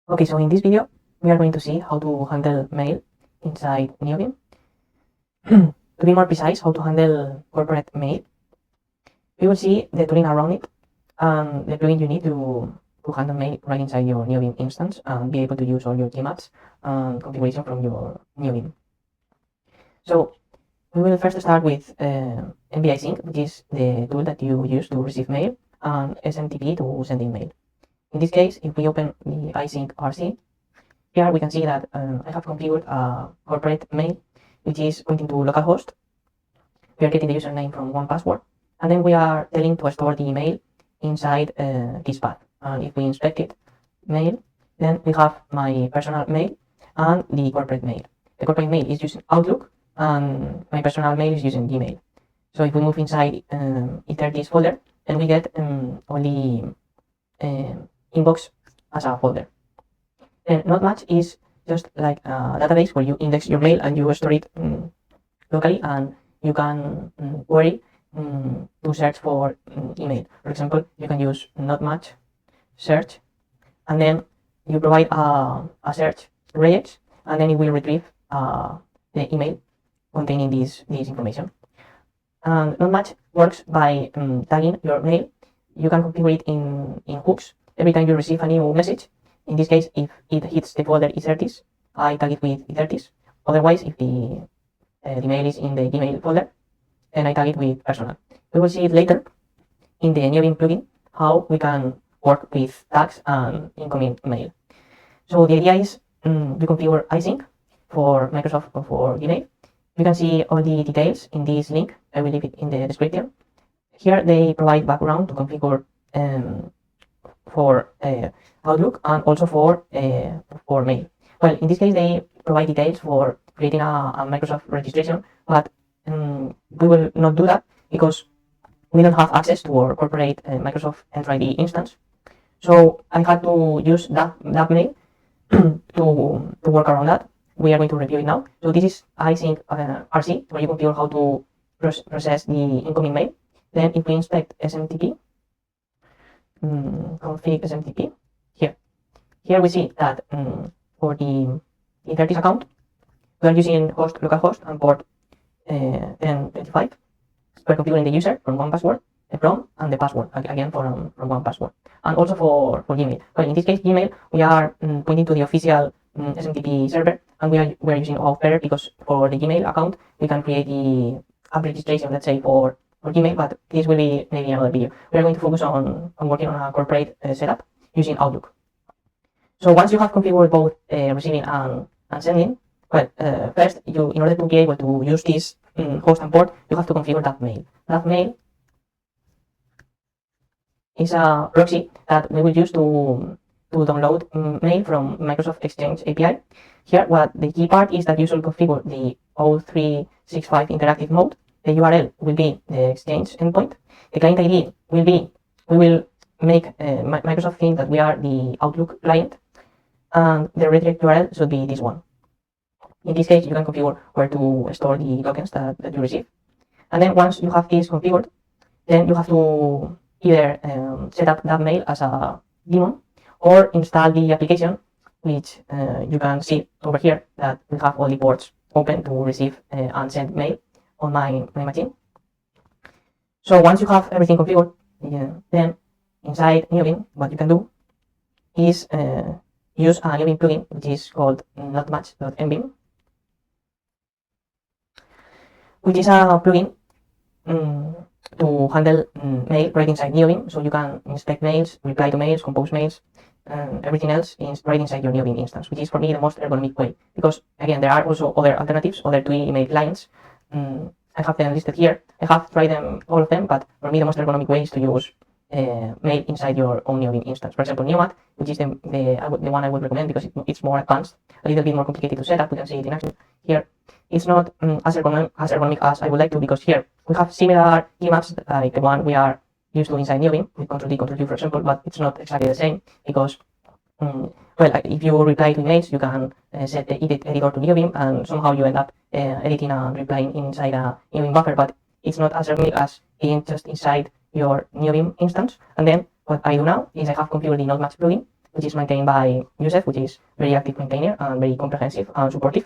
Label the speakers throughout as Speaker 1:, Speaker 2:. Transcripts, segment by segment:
Speaker 1: Okay, so in this video, we are going to see how to handle mail inside Neovim. To be more precise, how to handle corporate mail. We will see the tooling around it and the plugin you need to handle mail right inside your Neovim instance and be able to use all your Gmaps and configuration from your Neovim. So we will first start with NV isync, which is the tool that you use to receive mail, and smtp to send in mail. In this case, if we open the isync RC, here we can see that I have configured a corporate mail, which is pointing to localhost. We are getting the username from one password, and then we are telling to store the email inside this path. And if we inspect it, mail, then we have my personal mail and the corporate mail. The corporate mail is using Outlook, and my personal mail is using Gmail. So if we move inside either this folder, then we get only inbox as a folder. Then Notmuch is just like a database where you index your mail and you store it locally, and you can query to search for email. For example, you can use Notmuch search, and then you provide a search regex, and then it will retrieve the email containing this information. And Notmuch works by tagging your mail. You can configure it in hooks. Every time you receive a new message, in this case, if it hits the folder e30s, I tag it with e30s. Otherwise, if the mail is in the Gmail folder, then I tag it with personal. We will see it later in the Neovim plugin how we can work with tags and incoming mail. So the idea is we configure isync for Microsoft or for Gmail. You can see all the details in this link. I will leave it in the description. Here they provide background to configure for Outlook and also for mail. Well, in this case, they provide details for creating a Microsoft registration, but we will not do that because we don't have access to our corporate Microsoft Entra ID instance. So I had to use Davmail to work around that. We are going to review it now. So this is isync RC, where you configure how to process the incoming mail. Then if we inspect SMTP, config SMTP, here we see that for the e30s account, we are using localhost and port 1025. We're configuring the user from one password, from, and the password again from one password, and also for Gmail. Well, in this case, Gmail, we are pointing to the official SMTP server, and we are using OAuth better because for the Gmail account we can create the app registration, let's say for Gmail, but this will be maybe another video. We are going to focus on working on a corporate setup using Outlook. So once you have configured both receiving and sending, well, first in order to be able to use this host and port, you have to configure Davmail. Davmail is a proxy that we will use to download mail from Microsoft Exchange API. Here, what the key part is that you should configure the O365 interactive mode. The URL will be the Exchange endpoint. The client ID will be, we will make Microsoft think that we are the Outlook client, and the redirect URL should be this one. In this case, you can configure where to store the tokens that you receive. And then once you have this configured, then you have to either set up Davmail as a daemon or install the application, which you can see over here that we have all the ports open to receive and send mail on my machine. So once you have everything configured, then inside Neovim, what you can do is use a Neovim plugin, which is called Notmuch.nvim, which is a plugin to handle mail right inside Neovim. So you can inspect mails, reply to mails, compose mails, and everything else is right inside your Neovim instance, which is for me the most ergonomic way. Because again, there are also other alternatives, other TUI email clients. I have them listed here. I have tried them, all of them, but for me the most ergonomic way is to use mail inside your own Neovim instance. For example, Neomat, which is the one I would recommend because it's more advanced, a little bit more complicated to set up. We can see it in action here. It's not as ergonomic as I would like to, because here we have similar Gmaps like the one we are used to inside Neovim with Ctrl-D, Ctrl-U, for example, but it's not exactly the same because, well, if you reply to emails, you can set the edit editor to Neovim, and somehow you end up editing and replying inside a Neovim buffer, but it's not as ergonomic as being just inside your Neovim instance. And then what I do now is I have configured the Notmuch plugin which is maintained by Yusef, which is very active maintainer and very comprehensive and supportive.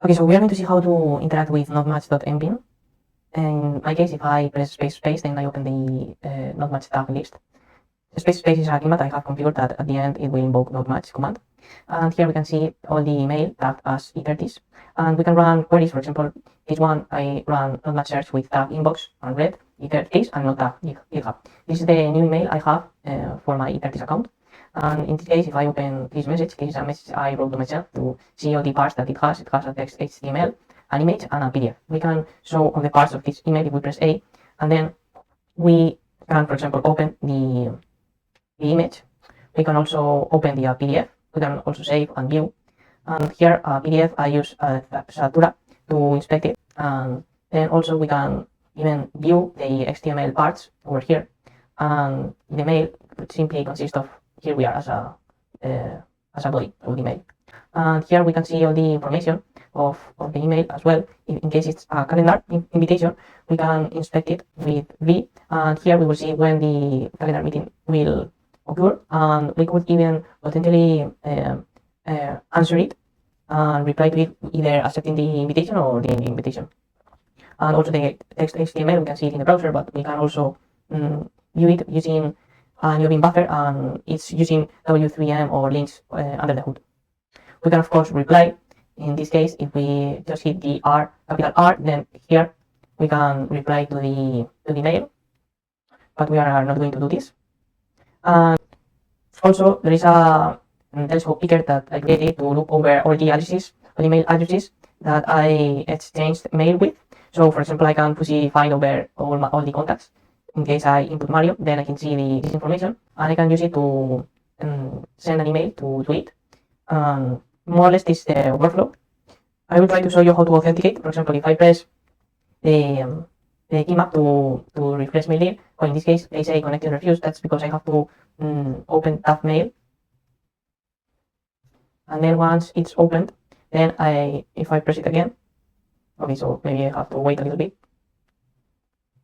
Speaker 1: Okay, so we are going to see how to interact with Notmuch.nvim. In my case, if I press space, then I open the Notmuch tag list. Space is a command I have configured that at the end it will invoke Notmuch command. And here we can see all the email tagged as e30s. And we can run queries. For example, this one I run Notmuch search with tag inbox and read e30s and not tag GitHub. This is the new email I have for my e30s account. And in this case, if I open this message, this is a message I wrote to myself to see all the parts that it has. It has a text, HTML, an image, and a PDF. We can show all the parts of this email if we press A, and then we can, for example, open the image. We can also open the PDF. We can also save and view. And here, PDF, I use Satura to inspect it. And then also we can even view the HTML parts over here. And the mail simply consists of, here we are as a body of the email. And here we can see all the information of the email as well. In case it's a calendar invitation, we can inspect it with V. And here we will see when the calendar meeting will occur. And we could even potentially answer it and reply to it, either accepting the invitation or the invitation. And also the text HTML, we can see it in the browser, but we can also view it using a Neovim buffer, and it's using W3M or links under the hood. We can of course reply. In this case, if we just hit the R, capital R, then here we can reply to the mail, but we are not going to do this. And also there is a telescope picker that I created to look over all the addresses, all the email addresses that I exchanged mail with. So for example, I can pussy find over all the contacts. In case I input Mario, then I can see this information, and I can use it to send an email to it. More or less this is the workflow. I will try to show you how to authenticate. For example, if I press the key map to refresh mail, or in this case they say connection refused, that's because I have to open Davmail. And then once it's opened, then if I press it again, okay, so maybe I have to wait a little bit.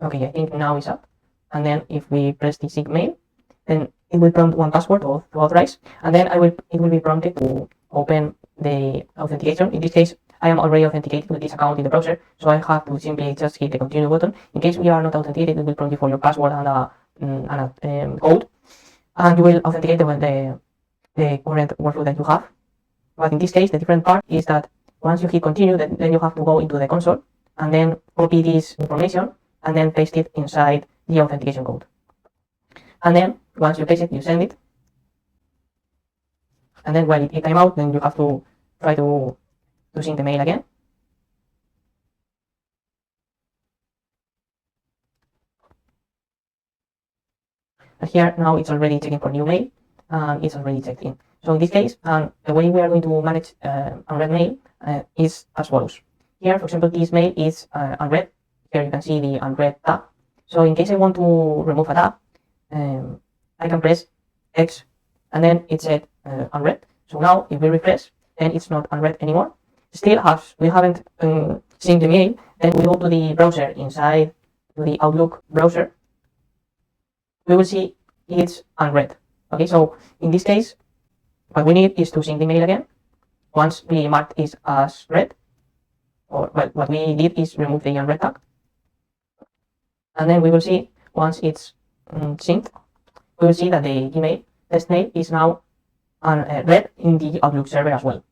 Speaker 1: Okay, I think now it's up. And then if we press the sync mail, then it will prompt one password to authorize, and then it will be prompted to open the authentication. In this case, I am already authenticated with this account in the browser, so I have to simply just hit the continue button. In case we are not authenticated, it will prompt you for your password and a code, and you will authenticate the current workflow that you have. But in this case, the different part is that once you hit continue, then you have to go into the console and then copy this information and then paste it inside the authentication code. And then once you paste it, you send it. And then when it time out, then you have to try to sync the mail again. And here now it's already checking for new mail, and it's already checked in. So in this case, the way we are going to manage unread mail is as follows. Here, for example, this mail is unread. Here you can see the unread tab. So in case I want to remove a tab, I can press X, and then it said unread. So now if we refresh, then it's not unread anymore. Still, as we haven't synced the mail, then we go to the browser inside the Outlook browser. We will see it's unread. Okay, so in this case, what we need is to sync the mail again. Once we marked it as read, or well, what we did is remove the unread tag. And then we will see, once it's synced, we will see that the email test mail is now read in the Outlook server as well.